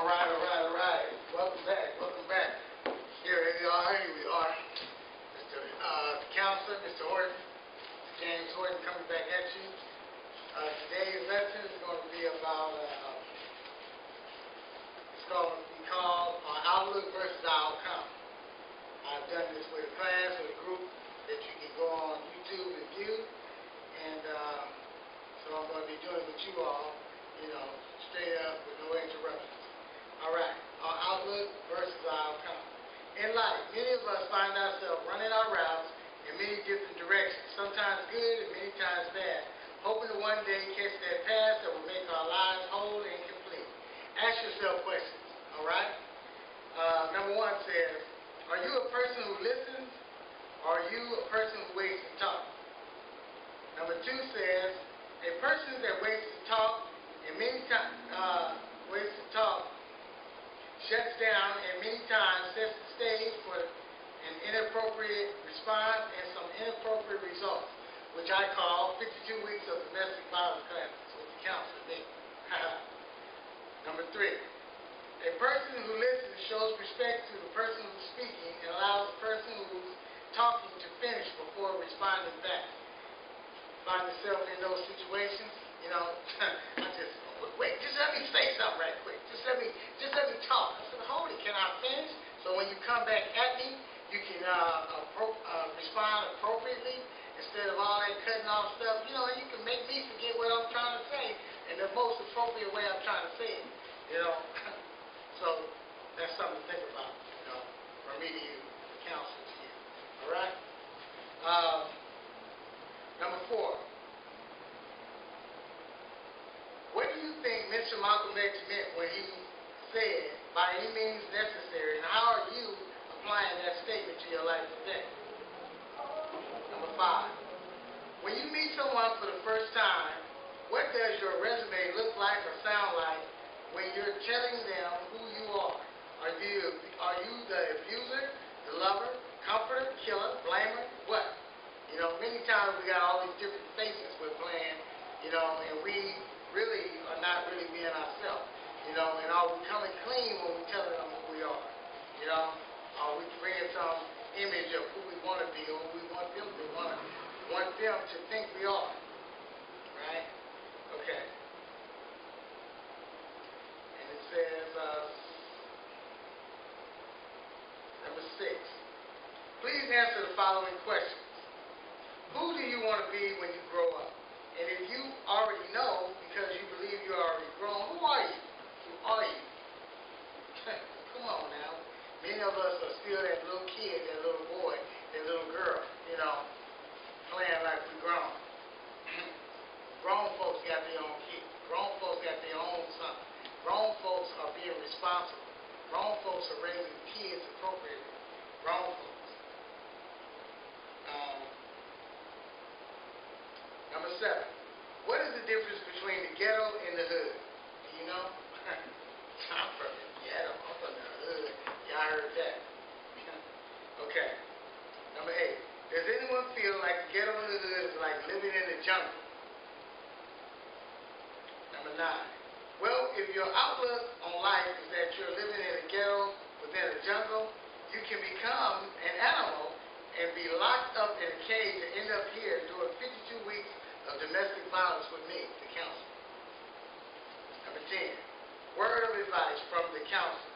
All right. Welcome back. Here we are. Mr. Counselor, Mr. Horton, James Horton coming back at you. Today's lesson is going to be about, it's going to be called Outlook versus Outcome. I've done this with a class, with a group that you can go on YouTube and view. And so I'm going to be doing it with you all, straight up with no interruptions. All right, our outlook versus our outcome. In life, many of us find ourselves running our routes in many different directions, sometimes good and many times bad, hoping to one day catch that path that will make our lives whole and complete. Ask yourself questions, all right? Number one says, are you a person who listens, or are you a person who waits to talk? Number two says, a person that waits to talk and many times shuts down and many times sets the stage for an inappropriate response and some inappropriate results, which I call 52 weeks of domestic violence classes with the counselor, me. Number three, a person who listens shows respect to the person who's speaking and allows the person who's talking to finish before responding back. Find yourself in those situations, wait, just let me say something right quick. Just let me talk. I said, hold it, can I finish? So when you come back at me, you can respond appropriately instead of all that cutting off stuff. You can make me forget what I'm trying to say in the most appropriate way I'm trying to say it. So that's something to think about, from me to you, the counselor to you. All right? Number four. What do you think Mr. Malcolm X meant when he said, by any means necessary, and how are you applying that statement to your life today? Number five. When you meet someone for the first time, what does your resume look like or sound like when you're telling them who you are? Are you the abuser, the lover, comforter, killer, blamer? What? Many times we got all these different faces we're playing, and we really are not really being ourselves, and are we coming clean when we're telling them who we are, are we bringing some image of who we want to be or who we want them to want them to think we are, right? Okay. And it says, number 6, please answer the following questions. Who do you want to be when you grow up? And if you already know, because you believe you're already grown, who are you? Who are you? Come on now. Many of us are still that little kid, that little boy, that little girl, playing like we're grown. Grown folks got their own kids. Grown folks got their own son. Grown folks are being responsible. Grown folks are raising kids appropriately. Grown folks. Number 7. What is the difference between the ghetto and the hood? Do you know? I'm from the ghetto. I'm from the hood. Y'all heard that? Okay. Number 8. Does anyone feel like the ghetto and the hood is like living in the jungle? Number 9. Well, if your outlook on life is that you're living in a ghetto within a jungle, you can become an animal and be locked up in a cage and end up here doing 52 weeks of domestic violence with me, the counselor. Number 10. Word of advice from the counselor.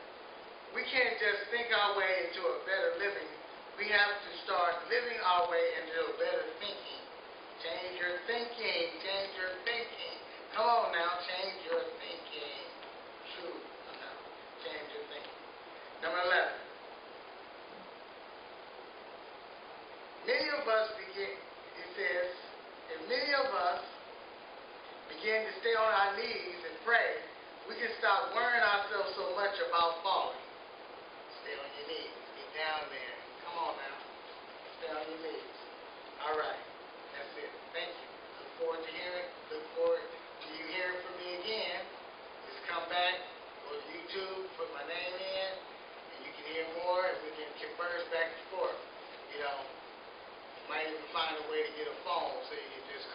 We can't just think our way into a better living. We have to start living our way into a better thinking. Change your thinking. Change your thinking. Come on now, change your thinking. True. No. Change your thinking. Number 11. Many of us begin, it says, if many of us begin to stay on our knees and pray, we can stop worrying ourselves so much about falling. Stay on your knees. Get down there. Come on now. Stay on your knees. All right. That's it. Thank you. Look forward to you hearing from me again. Just come back, go to YouTube, put my name in, and you can hear more, and we can converse back and forth. Might even find a way to get a phone so you can just